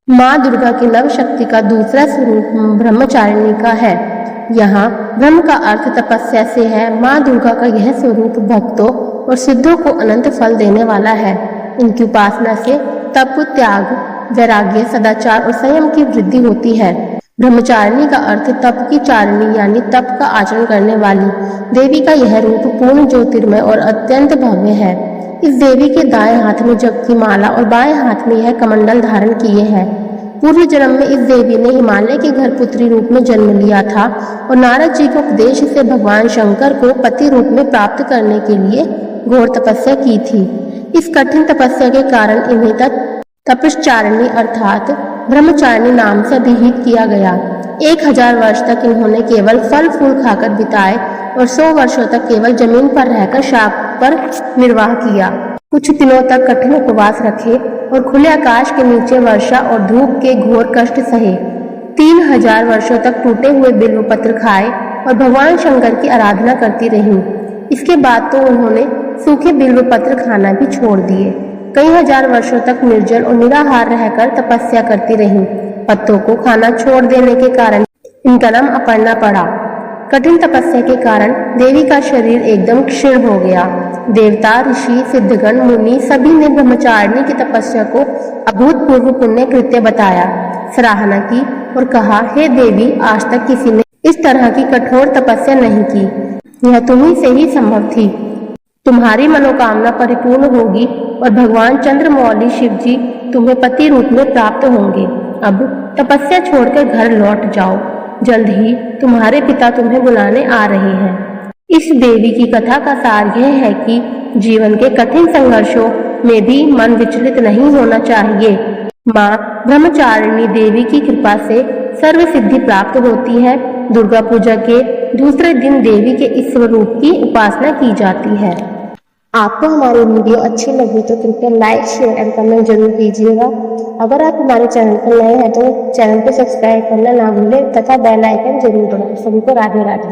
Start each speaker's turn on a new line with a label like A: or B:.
A: माँ दुर्गा की नव शक्ति का दूसरा स्वरूप ब्रह्मचारिणी का है। यहाँ ब्रह्म का अर्थ तपस्या से है। माँ दुर्गा का यह स्वरूप भक्तों और सिद्धों को अनंत फल देने वाला है। इनकी उपासना से तप, त्याग, वैराग्य, सदाचार और संयम की वृद्धि होती है। ब्रह्मचारिणी का अर्थ तप की चारिणी यानी तप का आचरण करने वाली। देवी का यह रूप पूर्ण ज्योतिर्मय और अत्यंत भव्य है। इस देवी के दाएं हाथ में जप की माला और बाएं हाथ में यह कमंडल धारण किए हैं। पूर्व जन्म में इस देवी ने हिमालय के घर पुत्री रूप में जन्म लिया था और नारद जी के उपदेश से भगवान शंकर को पति रूप में प्राप्त करने के लिए घोर तपस्या की थी। इस कठिन तपस्या के कारण इन्हें तपश्चारिणी अर्थात ब्रह्मचारिणी नाम से अभिहित किया गया। 1000 वर्ष तक इन्होंने केवल फल फूल खाकर बिताए और 100 वर्षों तक केवल जमीन पर रहकर शाप पर निर्वाह किया। कुछ दिनों तक कठिन उपवास रखे और खुले आकाश के नीचे वर्षा और धूप के घोर कष्ट सहे। 3000 वर्षों तक टूटे हुए बिल्व पत्र खाए और भगवान शंकर की आराधना करती रहीं। इसके बाद तो उन्होंने सूखे बिल्व पत्र खाना भी छोड़ दिए। कई हजार वर्षों तक निर्जल और निराहार रहकर तपस्या करती रहीं। पत्तों को खाना छोड़ देने के कारण इनका नाम अपर्णा पड़ा। कठिन तपस्या के कारण देवी का शरीर एकदम क्षीण हो गया। देवता, ऋषि, सिद्धगण, मुनि सभी ने ब्रह्मचारिणी की तपस्या को अभूतपूर्व पुण्य कृत्य बताया, सराहना की और कहा, हे देवी, आज तक किसी ने इस तरह की कठोर तपस्या नहीं की। यह तुम्ही से ही संभव थी। तुम्हारी मनोकामना परिपूर्ण होगी और भगवान चंद्रमौली शिव जी तुम्हें पति रूप में प्राप्त होंगे। अब तपस्या छोड़कर घर लौट जाओ। जल्द ही तुम्हारे पिता तुम्हें बुलाने आ रहे हैं। इस देवी की कथा का सार यह है कि जीवन के कठिन संघर्षों में भी मन विचलित नहीं होना चाहिए। माँ ब्रह्मचारिणी देवी की कृपा से सर्व सिद्धि प्राप्त होती है। दुर्गा पूजा के दूसरे दिन देवी के इस स्वरूप की उपासना की जाती है। आपको हमारी वीडियो अच्छी लगी तो कृपया लाइक, शेयर एंड कमेंट जरूर कीजिएगा। अगर आप हमारे चैनल पर नए हैं तो चैनल को सब्सक्राइब करना ना भूलें तथा बेल आइकन जरूर दबाएं। सभी को राधे राधे।